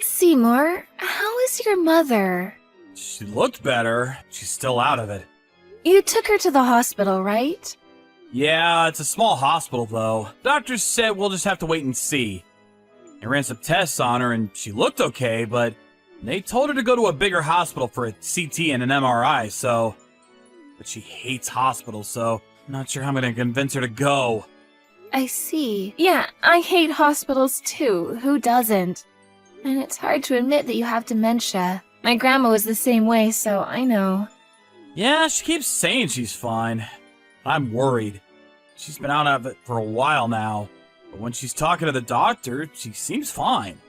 Seymour, how is your mother? She looked better. She's still out of it. You took her to the hospital, right? Yeah, it's a small hospital though. Doctors said we'll just have to wait and see. I ran some tests on her and she looked okay, but they told her to go to a bigger hospital for a CT and an MRI, so... But she hates hospitals, so I'm not sure how I'm gonna convince her to go. I see. Yeah, I hate hospitals too. Who doesn't? And it's hard to admit that you have dementia. My grandma was the same way, so I know. Yeah, she keeps saying she's fine. I'm worried. She's been out of it for a while now, but when she's talking to the doctor, she seems fine.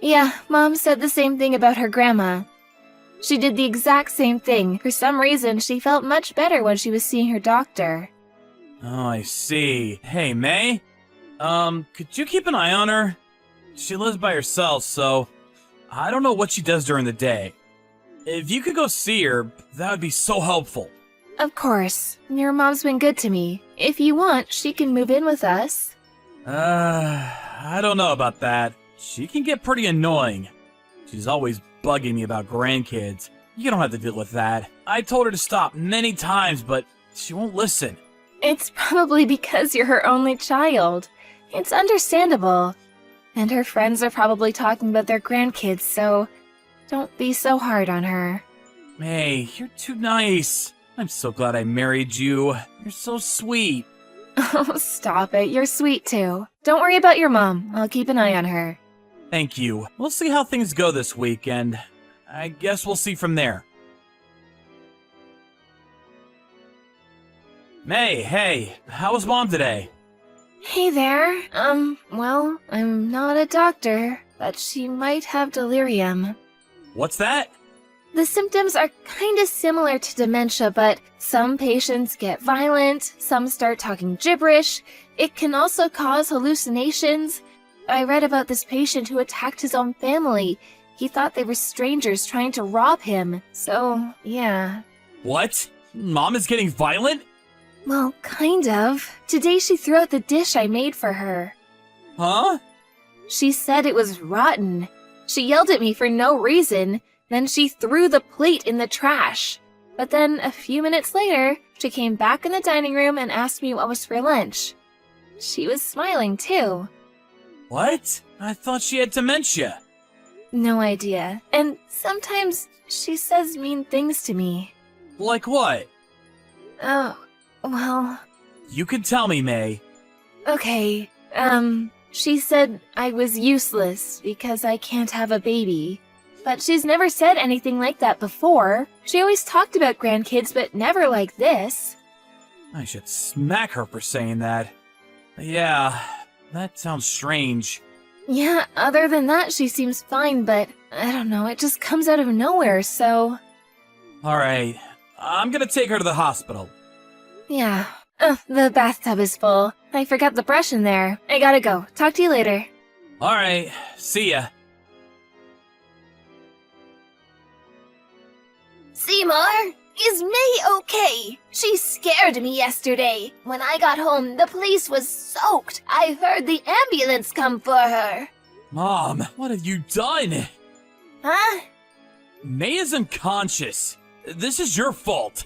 Yeah, Mom said the same thing about her grandma. She did the exact same thing. For some reason, she felt much better when she was seeing her doctor. Oh, I see. Hey, May? Could you keep an eye on her? She lives by herself, so I don't know what she does during the day. If you could go see her, that would be so helpful. Of course. Your mom's been good to me. If you want, she can move in with us. I don't know about that. She can get pretty annoying. She's always bugging me about grandkids. You don't have to deal with that. I told her to stop many times, but she won't listen. It's probably because you're her only child. It's understandable. And her friends are probably talking about their grandkids, so don't be so hard on her. May, you're too nice. I'm so glad I married you. You're so sweet. Oh, stop it. You're sweet too. Don't worry about your mom. I'll keep an eye on her. Thank you. We'll see how things go this week, and I guess we'll see from there. May, hey, how was Mom today? Hey there. Well, I'm not a doctor, but she might have delirium. What's that? The symptoms are kinda similar to dementia, but some patients get violent, some start talking gibberish. It can also cause hallucinations. I read about this patient who attacked his own family. He thought they were strangers trying to rob him. So, yeah. What? Mom is getting violent? Well, kind of. Today she threw out the dish I made for her. Huh? She said it was rotten. She yelled at me for no reason. Then she threw the plate in the trash. But then, a few minutes later, she came back in the dining room and asked me what was for lunch. She was smiling, too. What? I thought she had dementia. No idea. And sometimes she says mean things to me. Like what? Oh, well... You can tell me, May. Okay, she said I was useless because I can't have a baby. But she's never said anything like that before. She always talked about grandkids, but never like this. I should smack her for saying that. Yeah, that sounds strange. Yeah, other than that, she seems fine, but I don't know, it just comes out of nowhere, so... Alright, I'm gonna take her to the hospital. Yeah. The bathtub is full. I forgot the brush in there. I gotta go. Talk to you later. Alright, see ya. Seymour, is May okay? She scared me yesterday. When I got home, the place was soaked. I heard the ambulance come for her. Mom, what have you done? Huh? May is unconscious. This is your fault.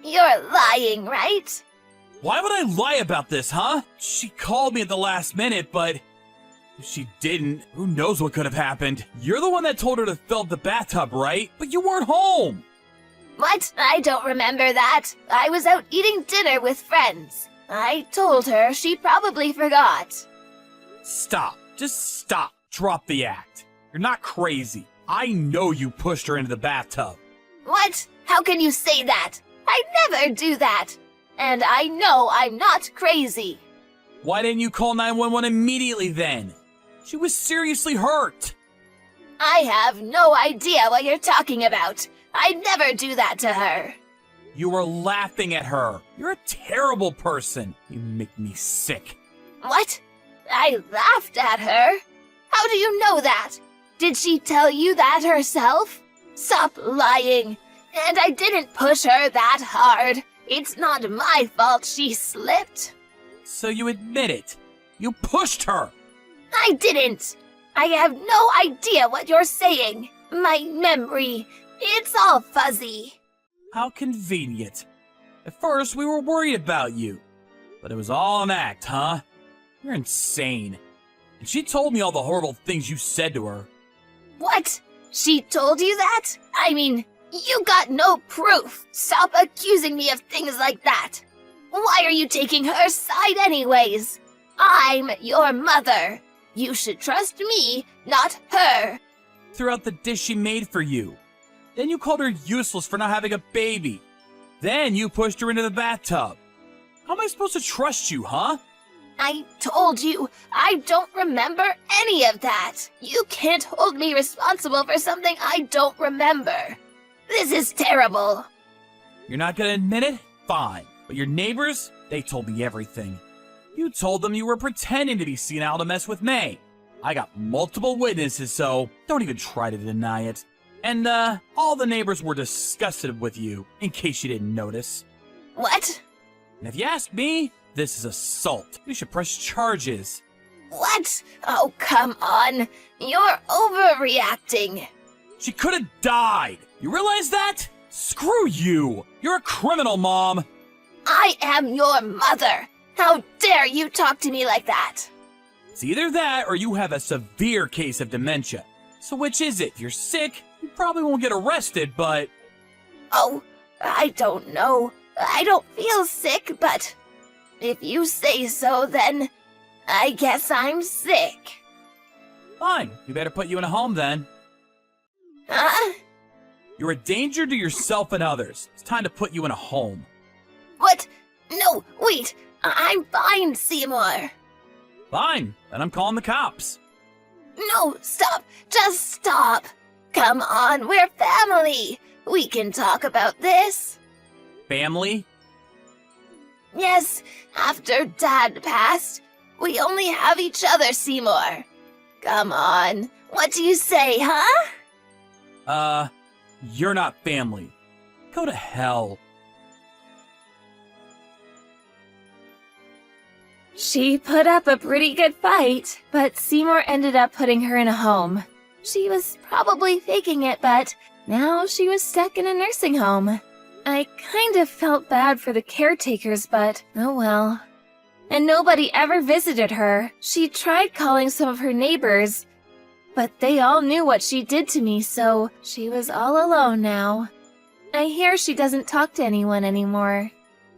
You're lying, right? Why would I lie about this, huh? She called me at the last minute, but if she didn't, who knows what could have happened. You're the one that told her to fill up the bathtub, right? But you weren't home. What? I don't remember that. I was out eating dinner with friends. I told her, she probably forgot. Stop. Just stop. Drop the act. You're not crazy. I know you pushed her into the bathtub. What? How can you say that? I never do that. And I know I'm not crazy. Why didn't you call 911 immediately then? She was seriously hurt. I have no idea what you're talking about. I'd never do that to her. You were laughing at her. You're a terrible person. You make me sick. What? I laughed at her? How do you know that? Did she tell you that herself? Stop lying. And I didn't push her that hard. It's not my fault she slipped. So you admit it. You pushed her. I didn't. I have no idea what you're saying. My memory, it's all fuzzy. How convenient. At first, we were worried about you. But it was all an act, huh? You're insane. And she told me all the horrible things you said to her. What? She told you that? I mean, you got no proof. Stop accusing me of things like that. Why are you taking her side anyways? I'm your mother. You should trust me, not her. Threw out the dish she made for you. Then you called her useless for not having a baby. Then you pushed her into the bathtub. How am I supposed to trust you, huh? I told you, I don't remember any of that. You can't hold me responsible for something I don't remember. This is terrible. You're not gonna admit it? Fine. But your neighbors, they told me everything. You told them you were pretending to be senile to mess with May. I got multiple witnesses, so don't even try to deny it. And, all the neighbors were disgusted with you, in case you didn't notice. What? And if you ask me, this is assault. You should press charges. What? Oh, come on. You're overreacting. She could have died. You realize that? Screw you. You're a criminal, Mom. I am your mother. How dare you talk to me like that? It's either that or you have a severe case of dementia. So which is it? If you're sick, you probably won't get arrested, but... Oh, I don't know. I don't feel sick, but if you say so, then I guess I'm sick. Fine. We better put you in a home then. Huh? You're a danger to yourself and others. It's time to put you in a home. What? No, wait. I'm fine, Seymour. Fine. Then I'm calling the cops. No, stop. Just stop. Come on, we're family. We can talk about this. Family? Yes, after Dad passed, we only have each other, Seymour. Come on. What do you say, huh? You're not family. Go to hell. She put up a pretty good fight, but Seymour ended up putting her in a home. She was probably faking it, but now she was stuck in a nursing home. I kind of felt bad for the caretakers, but oh well. And nobody ever visited her. She tried calling some of her neighbors, but they all knew what she did to me, so she was all alone now. I hear she doesn't talk to anyone anymore.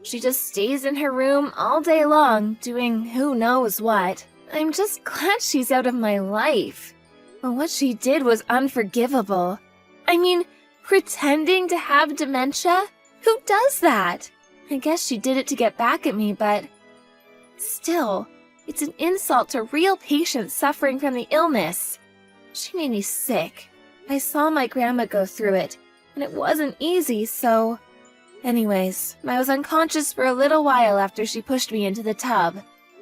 She just stays in her room all day long, doing who knows what. I'm just glad she's out of my life. But what she did was unforgivable. I mean, pretending to have dementia? Who does that? I guess she did it to get back at me, but still, it's an insult to real patients suffering from the illness. She made me sick. I saw my grandma go through it, and it wasn't easy, so... Anyways, I was unconscious for a little while after she pushed me into the tub.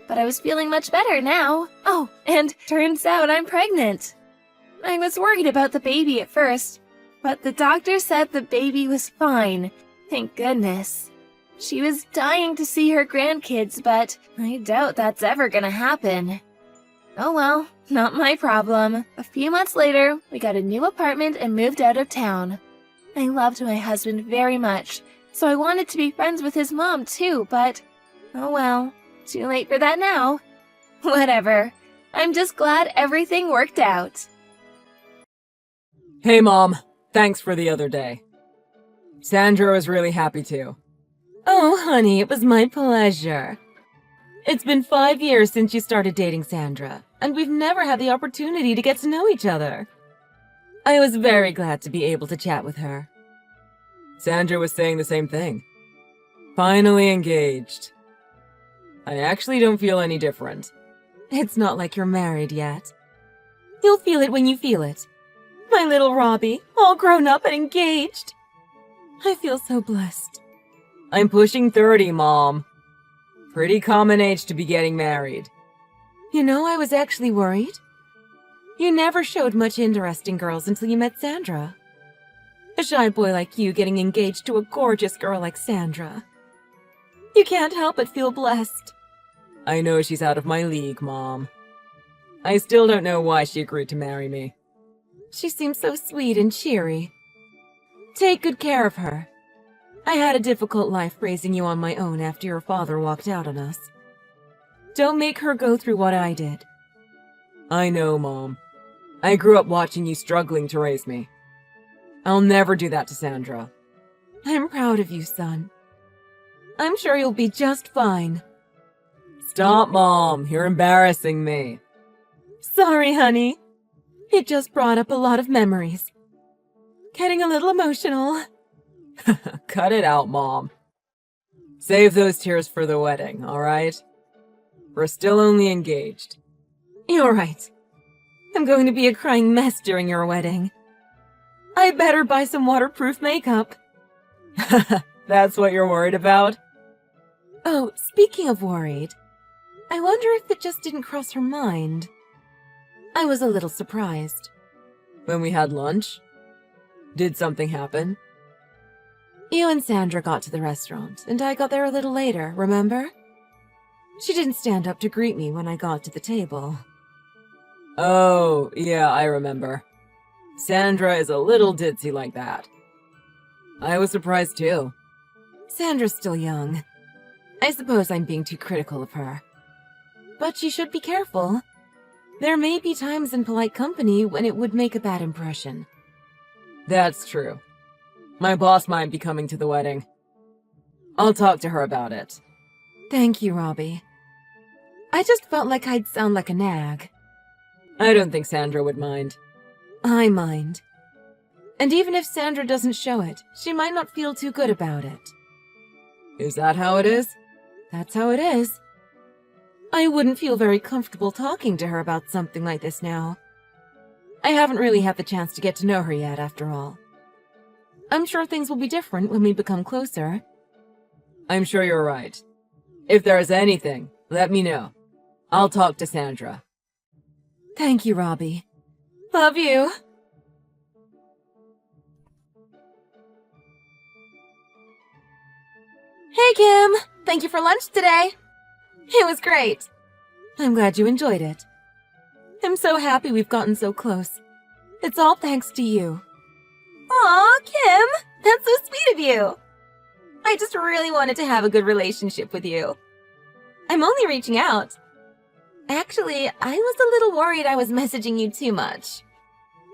But I was feeling much better now. Oh, and turns out I'm pregnant. I was worried about the baby at first, but the doctor said the baby was fine. Thank goodness. She was dying to see her grandkids, but I doubt that's ever gonna happen. Oh well, not my problem. A few months later, we got a new apartment and moved out of town. I loved my husband very much, so I wanted to be friends with his mom too, but oh well, too late for that now. Whatever. I'm just glad everything worked out. Hey, Mom. Thanks for the other day. Sandra was really happy too. Oh, honey, it was my pleasure. It's been 5 years since you started dating Sandra, and we've never had the opportunity to get to know each other. I was very glad to be able to chat with her. Sandra was saying the same thing. Finally engaged. I actually don't feel any different. It's not like you're married yet. You'll feel it when you feel it. My little Robbie, all grown up and engaged. I feel so blessed. I'm pushing 30, Mom. Pretty common age to be getting married. You know, I was actually worried. You never showed much interest in girls until you met Sandra. A shy boy like you getting engaged to a gorgeous girl like Sandra. You can't help but feel blessed. I know she's out of my league, Mom. I still don't know why she agreed to marry me. She seems so sweet and cheery. Take good care of her. I had a difficult life raising you on my own after your father walked out on us. Don't make her go through what I did. I know, Mom. I grew up watching you struggling to raise me. I'll never do that to Sandra. I'm proud of you, son. I'm sure you'll be just fine. Stop, Mom. You're embarrassing me. Sorry, honey. It just brought up a lot of memories. Getting a little emotional. Cut it out, Mom. Save those tears for the wedding, all right? We're still only engaged. You're right. I'm going to be a crying mess during your wedding. I better buy some waterproof makeup. That's what you're worried about? Oh, speaking of worried, I wonder if it just didn't cross her mind. I was a little surprised. When we had lunch? Did something happen? You and Sandra got to the restaurant, and I got there a little later, remember? She didn't stand up to greet me when I got to the table. Oh, yeah, I remember. Sandra is a little ditzy like that. I was surprised too. Sandra's still young. I suppose I'm being too critical of her. But she should be careful. There may be times in polite company when it would make a bad impression. That's true. My boss might be coming to the wedding. I'll talk to her about it. Thank you, Robbie. I just felt like I'd sound like a nag. I don't think Sandra would mind. I mind. And even if Sandra doesn't show it, she might not feel too good about it. Is that how it is? That's how it is. I wouldn't feel very comfortable talking to her about something like this now. I haven't really had the chance to get to know her yet, after all. I'm sure things will be different when we become closer. I'm sure you're right. If there is anything, let me know. I'll talk to Sandra. Thank you, Robbie. Love you. Hey, Kim! Thank you for lunch today. It was great. I'm glad you enjoyed it. I'm so happy we've gotten so close. It's all thanks to you. Aw, Kim! That's so sweet of you! I just really wanted to have a good relationship with you. I'm only reaching out. Actually, I was a little worried I was messaging you too much.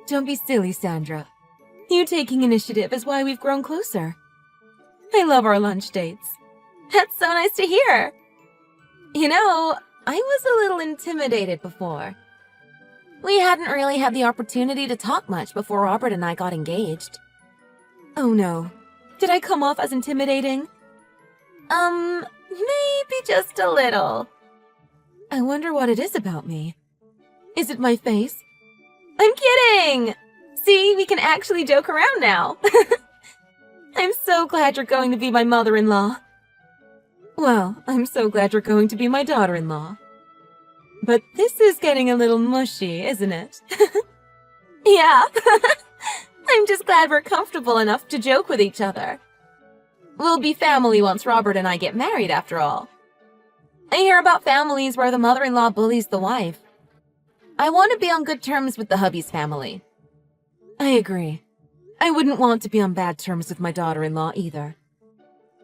Don't be silly, Sandra. You taking initiative is why we've grown closer. I love our lunch dates. That's so nice to hear. You know, I was a little intimidated before. We hadn't really had the opportunity to talk much before Robert and I got engaged. Oh no. Did I come off as intimidating? Maybe just a little. I wonder what it is about me. Is it my face? I'm kidding! See, we can actually joke around now. I'm so glad you're going to be my mother-in-law. Well, I'm so glad you're going to be my daughter-in-law. But this is getting a little mushy, isn't it? Yeah. I'm just glad we're comfortable enough to joke with each other. We'll be family once Robert and I get married, after all. I hear about families where the mother-in-law bullies the wife. I want to be on good terms with the hubby's family. I agree. I wouldn't want to be on bad terms with my daughter-in-law either.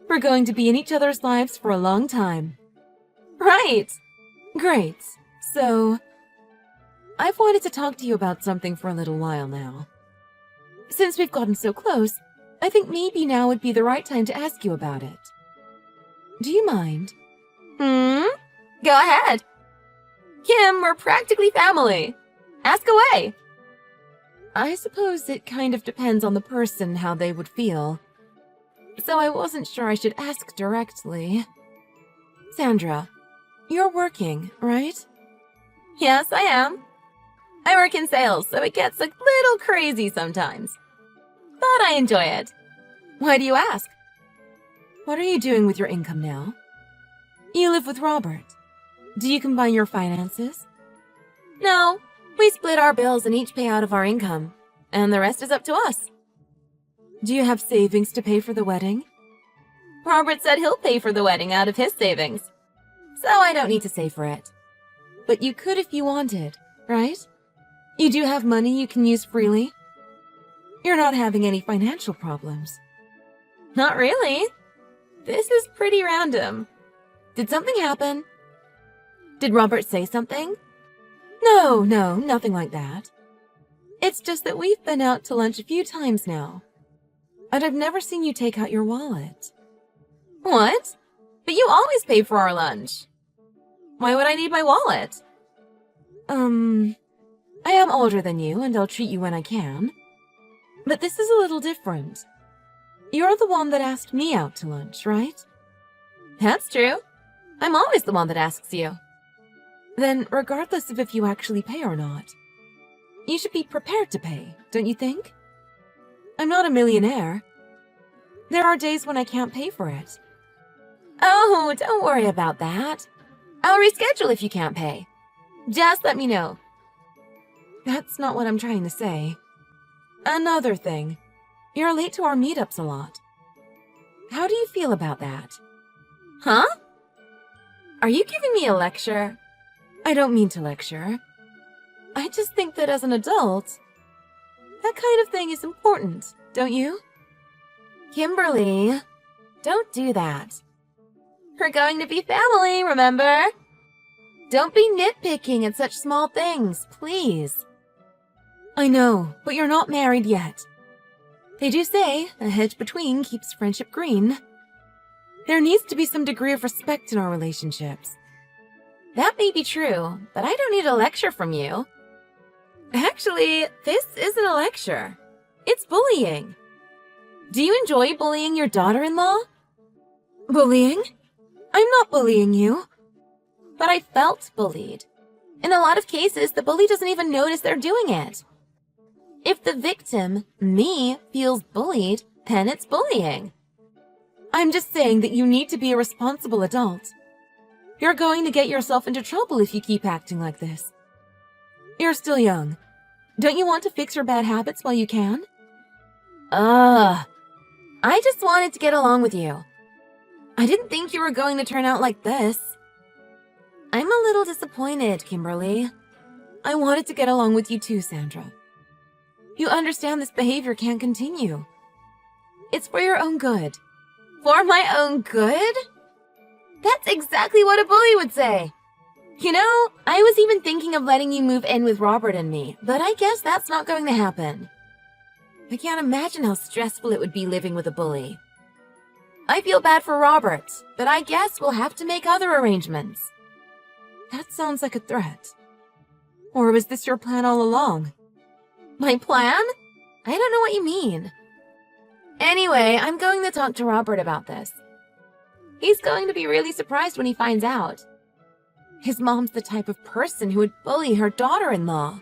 We're going to be in each other's lives for a long time. Right! Great. So, I've wanted to talk to you about something for a little while now. Since we've gotten so close, I think maybe now would be the right time to ask you about it. Do you mind? Go ahead. Kim, we're practically family. Ask away. I suppose it kind of depends on the person how they would feel. So I wasn't sure I should ask directly. Sandra, you're working, right? Yes, I am. I work in sales, so it gets a little crazy sometimes. But I enjoy it. Why do you ask? What are you doing with your income now? You live with Robert. Do you combine your finances? No, we split our bills and each pay out of our income, and the rest is up to us. Do you have savings to pay for the wedding? Robert said he'll pay for the wedding out of his savings, so I don't need to save for it. But you could if you wanted. right? You do have money you can use freely. You're not having any financial problems. Not really. This is pretty random. Did something happen? Did Robert say something? No, nothing like that. It's just that we've been out to lunch a few times now, and I've never seen you take out your wallet. What? But you always pay for our lunch. Why would I need my wallet? I am older than you, and I'll treat you when I can. But this is a little different. You're the one that asked me out to lunch, right? That's true. I'm always the one that asks you. Then, regardless of if you actually pay or not, you should be prepared to pay, don't you think? I'm not a millionaire. There are days when I can't pay for it. Oh, don't worry about that. I'll reschedule if you can't pay. Just let me know. That's not what I'm trying to say. Another thing. You're late to our meetups a lot. How do you feel about that? Huh? Are you giving me a lecture? I don't mean to lecture. I just think that as an adult, that kind of thing is important, don't you? Kimberly, don't do that. We're going to be family, remember? Don't be nitpicking at such small things, please. I know, but you're not married yet. They do say a hedge between keeps friendship green. There needs to be some degree of respect in our relationships. That may be true, but I don't need a lecture from you. Actually, this isn't a lecture. It's bullying. Do you enjoy bullying your daughter-in-law? Bullying? I'm not bullying you. But I felt bullied. In a lot of cases, the bully doesn't even notice they're doing it. If the victim, me, feels bullied, then it's bullying. I'm just saying that you need to be a responsible adult. You're going to get yourself into trouble if you keep acting like this. You're still young. Don't you want to fix your bad habits while you can? I just wanted to get along with you. I didn't think you were going to turn out like this. I'm a little disappointed, Kimberly. I wanted to get along with you too, Sandra. You understand this behavior can't continue. It's for your own good. For my own good? That's exactly what a bully would say. You know, I was even thinking of letting you move in with Robert and me, but I guess that's not going to happen. I can't imagine how stressful it would be living with a bully. I feel bad for Robert, but I guess we'll have to make other arrangements. That sounds like a threat. Or was this your plan all along? My plan? I don't know what you mean. Anyway, I'm going to talk to Robert about this. He's going to be really surprised when he finds out. His mom's the type of person who would bully her daughter-in-law.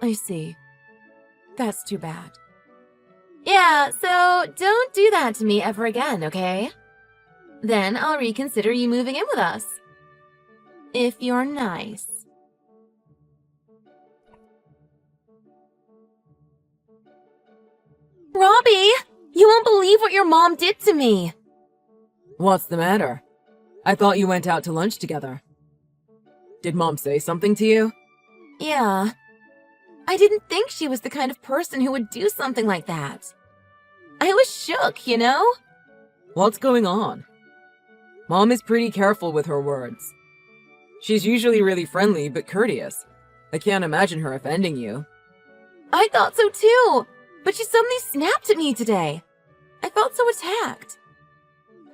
I see. That's too bad. Yeah, so don't do that to me ever again, okay? Then I'll reconsider you moving in with us. If you're nice. Robbie! You won't believe what your mom did to me! What's the matter? I thought you went out to lunch together. Did Mom say something to you? Yeah. I didn't think she was the kind of person who would do something like that. I was shook, you know? What's going on? Mom is pretty careful with her words. She's usually really friendly but courteous. I can't imagine her offending you. I thought so too, but she suddenly snapped at me today. I felt so attacked.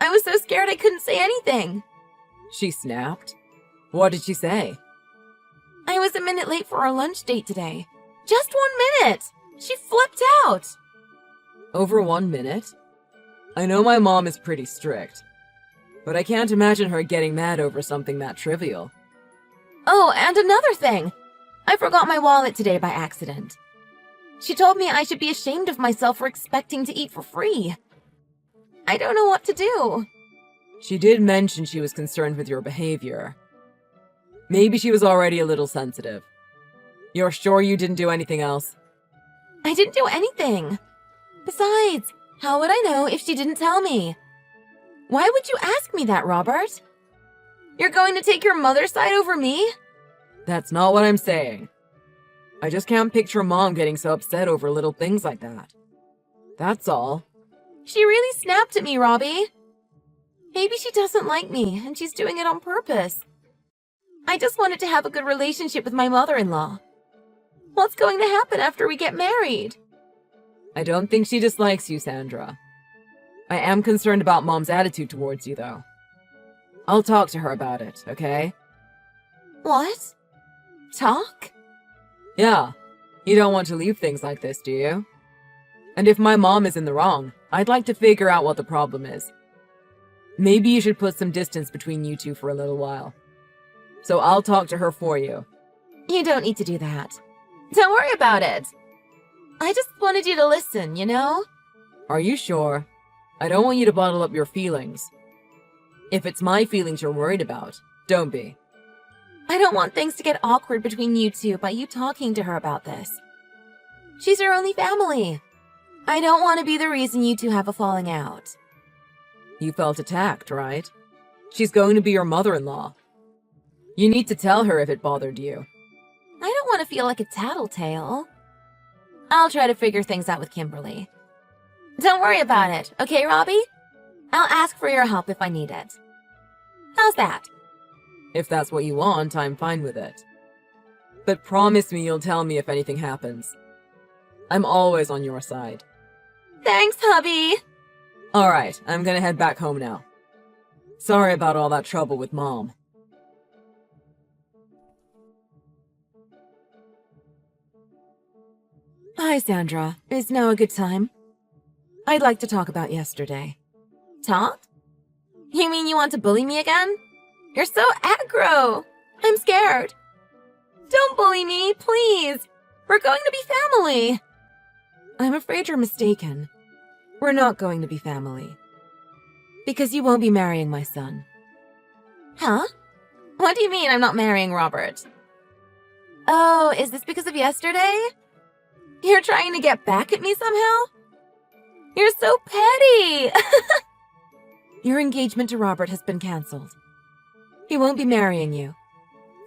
I was so scared I couldn't say anything. She snapped? What did she say? I was a minute late for our lunch date today. Just 1 minute! She flipped out! Over 1 minute? I know my mom is pretty strict, but I can't imagine her getting mad over something that trivial. Oh, and another thing! I forgot my wallet today by accident. She told me I should be ashamed of myself for expecting to eat for free. I don't know what to do. She did mention she was concerned with your behavior. Maybe she was already a little sensitive. You're sure you didn't do anything else? I didn't do anything. Besides, how would I know if she didn't tell me? Why would you ask me that, Robert? You're going to take your mother's side over me? That's not what I'm saying. I just can't picture Mom getting so upset over little things like that. That's all. She really snapped at me, Robbie. Maybe she doesn't like me, and she's doing it on purpose. I just wanted to have a good relationship with my mother-in-law. What's going to happen after we get married? I don't think she dislikes you, Sandra. I am concerned about Mom's attitude towards you, though. I'll talk to her about it, okay? What? Talk? Yeah. You don't want to leave things like this, do you? And if my mom is in the wrong, I'd like to figure out what the problem is. Maybe you should put some distance between you two for a little while. So I'll talk to her for you. You don't need to do that. Don't worry about it. I just wanted you to listen, you know? Are you sure? I don't want you to bottle up your feelings. If it's my feelings you're worried about, don't be. I don't want things to get awkward between you two by you talking to her about this. She's your only family. I don't want to be the reason you two have a falling out. You felt attacked, right? She's going to be your mother-in-law. You need to tell her if it bothered you. I don't want to feel like a tattletale. I'll try to figure things out with Kimberly. Don't worry about it, okay, Robbie? I'll ask for your help if I need it. How's that? If that's what you want, I'm fine with it. But promise me you'll tell me if anything happens. I'm always on your side. Thanks, hubby. Alright, I'm gonna head back home now. Sorry about all that trouble with Mom. Hi, Sandra. Is now a good time? I'd like to talk about yesterday. Talk? You mean you want to bully me again? You're so aggro. I'm scared. Don't bully me, please. We're going to be family. I'm afraid you're mistaken. We're not going to be family. Because you won't be marrying my son. Huh? What do you mean I'm not marrying Robert? Oh, is this because of yesterday? You're trying to get back at me somehow? You're so petty! Your engagement to Robert has been cancelled. He won't be marrying you.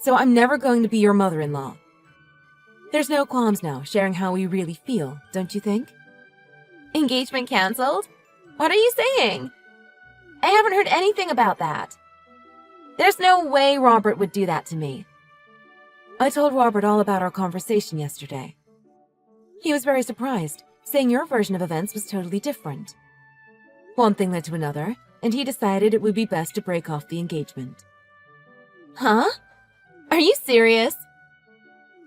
So I'm never going to be your mother-in-law. There's no qualms now, sharing how we really feel, don't you think? Engagement cancelled? What are you saying? I haven't heard anything about that. There's no way Robert would do that to me. I told Robert all about our conversation yesterday. He was very surprised, saying your version of events was totally different. One thing led to another, and he decided it would be best to break off the engagement. Huh? Are you serious?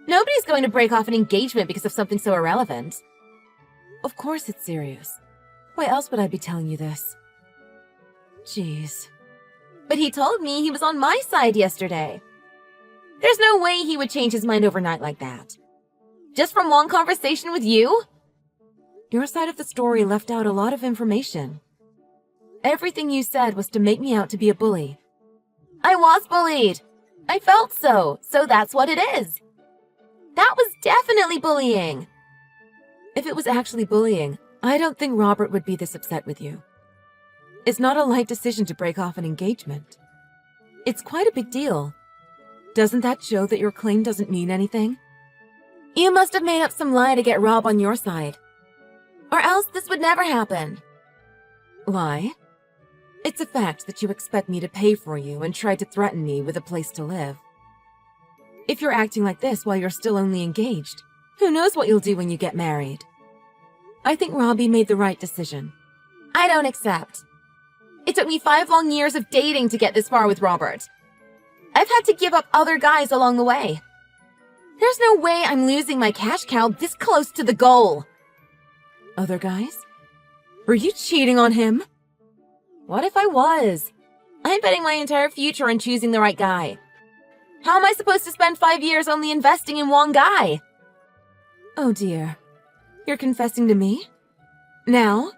Nobody's going to break off an engagement because of something so irrelevant. Of course it's serious. Why else would I be telling you this? Jeez. But he told me he was on my side yesterday. There's no way he would change his mind overnight like that. Just from one conversation with you? Your side of the story left out a lot of information. Everything you said was to make me out to be a bully. I was bullied. I felt so that's what it is. That was definitely bullying. If it was actually bullying, I don't think Robert would be this upset with you. It's not a light decision to break off an engagement. It's quite a big deal. Doesn't that show that your claim doesn't mean anything? You must have made up some lie to get Rob on your side. Or else this would never happen. Lie? It's a fact that you expect me to pay for you and try to threaten me with a place to live. If you're acting like this while you're still only engaged, who knows what you'll do when you get married? I think Robbie made the right decision. I don't accept. It took me 5 long years of dating to get this far with Robert. I've had to give up other guys along the way. There's no way I'm losing my cash cow this close to the goal. Other guys? Were you cheating on him? What if I was? I'm betting my entire future on choosing the right guy. How am I supposed to spend 5 years only investing in one guy? Oh dear. You're confessing to me? Now?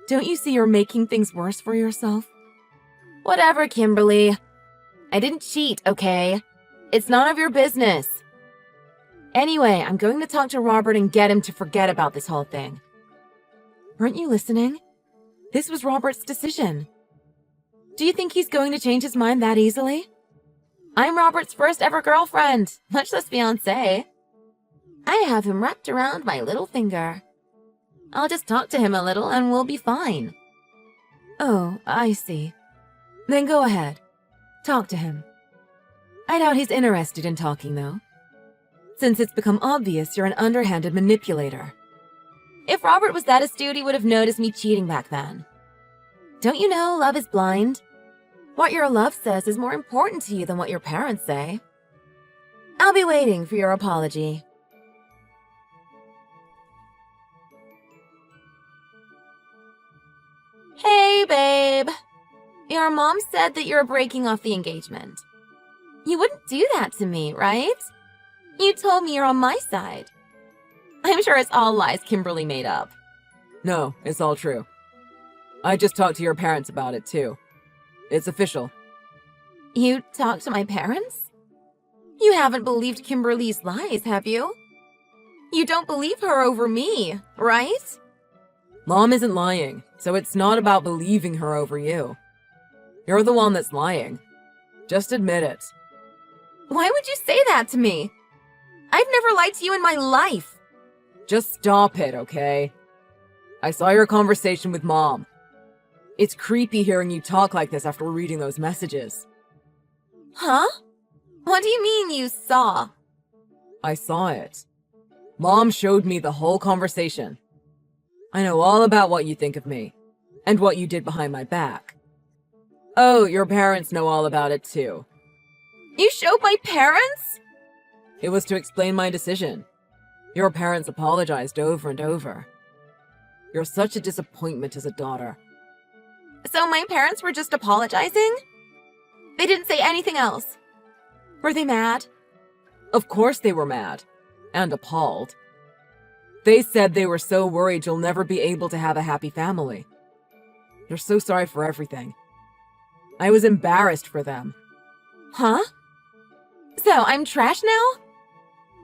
Don't you see you're making things worse for yourself? Whatever, Kimberly. I didn't cheat, okay? It's none of your business. Anyway, I'm going to talk to Robert and get him to forget about this whole thing. Weren't you listening? This was Robert's decision. Do you think he's going to change his mind that easily? I'm Robert's first ever girlfriend, much less fiancé. I have him wrapped around my little finger. I'll just talk to him a little and we'll be fine. Oh, I see. Then go ahead. Talk to him. I doubt he's interested in talking, though. Since it's become obvious you're an underhanded manipulator. If Robert was that astute, he would have noticed me cheating back then. Don't you know love is blind? What your love says is more important to you than what your parents say. I'll be waiting for your apology. Hey, babe. Your mom said that you're breaking off the engagement. You wouldn't do that to me, right? You told me you're on my side. I'm sure it's all lies Kimberly made up. No, it's all true. I just talked to your parents about it, too. It's official. You talked to my parents? You haven't believed Kimberly's lies, have you? You don't believe her over me, right? Mom isn't lying, so it's not about believing her over you. You're the one that's lying. Just admit it. Why would you say that to me? I've never lied to you in my life. Just stop it, okay? I saw your conversation with Mom. It's creepy hearing you talk like this after reading those messages. Huh? What do you mean you saw? I saw it. Mom showed me the whole conversation. I know all about what you think of me, and what you did behind my back. Oh, your parents know all about it too. You showed my parents? It was to explain my decision. Your parents apologized over and over. You're such a disappointment as a daughter. So my parents were just apologizing? They didn't say anything else. Were they mad? Of course they were mad. And appalled. They said they were so worried you'll never be able to have a happy family. They're so sorry for everything. I was embarrassed for them. Huh? So I'm trash now?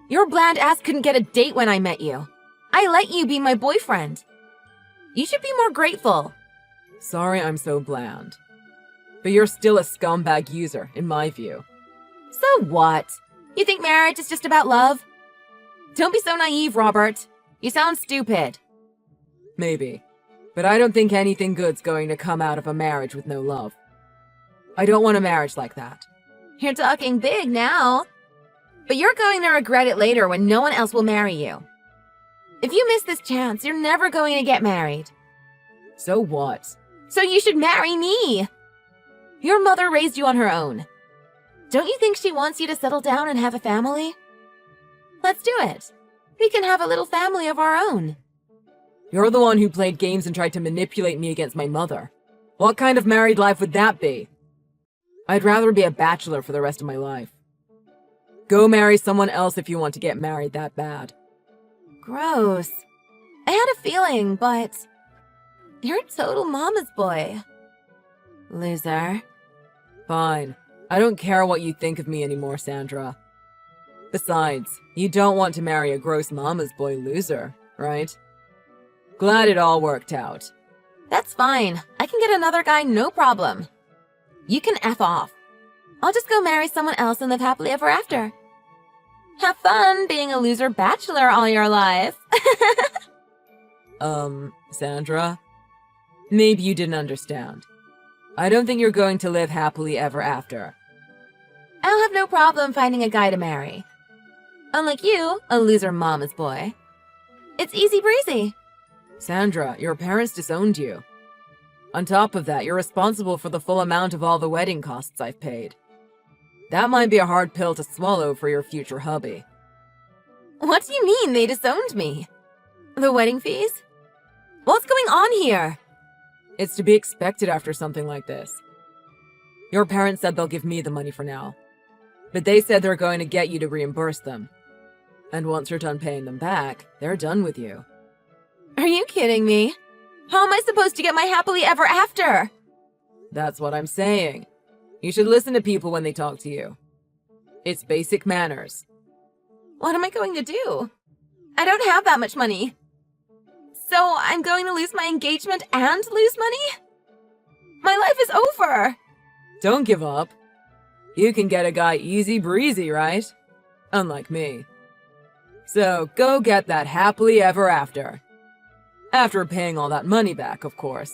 Your bland ass couldn't get a date when I met you. I let you be my boyfriend. You should be more grateful. Sorry I'm so bland. But you're still a scumbag user, in my view. So what? You think marriage is just about love? Don't be so naive, Robert. You sound stupid. Maybe. But I don't think anything good's going to come out of a marriage with no love. I don't want a marriage like that. You're talking big now. But you're going to regret it later when no one else will marry you. If you miss this chance, you're never going to get married. So what? So you should marry me. Your mother raised you on her own. Don't you think she wants you to settle down and have a family? Let's do it. We can have a little family of our own. You're the one who played games and tried to manipulate me against my mother. What kind of married life would that be? I'd rather be a bachelor for the rest of my life. Go marry someone else if you want to get married that bad. Gross. I had a feeling, but you're a total mama's boy. Loser. Fine. I don't care what you think of me anymore, Sandra. Besides, you don't want to marry a gross mama's boy loser, right? Glad it all worked out. That's fine. I can get another guy, no problem. You can F off. I'll just go marry someone else and live happily ever after. Have fun being a loser bachelor all your life. Sandra? Maybe you didn't understand. I don't think you're going to live happily ever after. I'll have no problem finding a guy to marry. Unlike you, a loser mama's boy. It's easy breezy. Sandra, your parents disowned you. On top of that, you're responsible for the full amount of all the wedding costs I've paid. That might be a hard pill to swallow for your future hubby. What do you mean they disowned me? The wedding fees? What's going on here? It's to be expected after something like this. Your parents said they'll give me the money for now. But they said they're going to get you to reimburse them. And once you're done paying them back, they're done with you. Are you kidding me? How am I supposed to get my happily ever after? That's what I'm saying. You should listen to people when they talk to you. It's basic manners. What am I going to do? I don't have that much money. So I'm going to lose my engagement and lose money? My life is over. Don't give up. You can get a guy easy breezy, right? Unlike me. So go get that happily ever after. After paying all that money back, of course.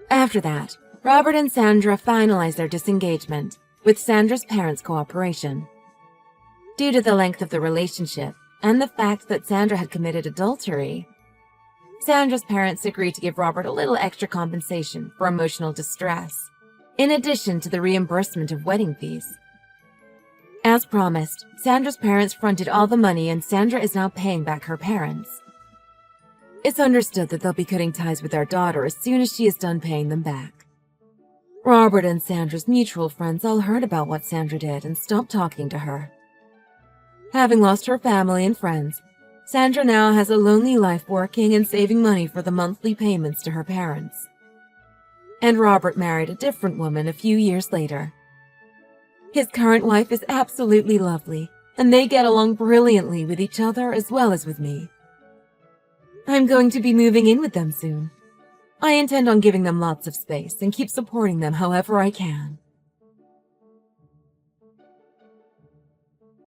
After that, Robert and Sandra finalized their disengagement, with Sandra's parents' cooperation. Due to the length of the relationship and the fact that Sandra had committed adultery, Sandra's parents agreed to give Robert a little extra compensation for emotional distress, in addition to the reimbursement of wedding fees. As promised, Sandra's parents fronted all the money and Sandra is now paying back her parents. It's understood that they'll be cutting ties with their daughter as soon as she is done paying them back. Robert and Sandra's mutual friends all heard about what Sandra did and stopped talking to her. Having lost her family and friends, Sandra now has a lonely life working and saving money for the monthly payments to her parents. And Robert married a different woman a few years later. His current wife is absolutely lovely, and they get along brilliantly with each other as well as with me. I'm going to be moving in with them soon. I intend on giving them lots of space and keep supporting them however I can.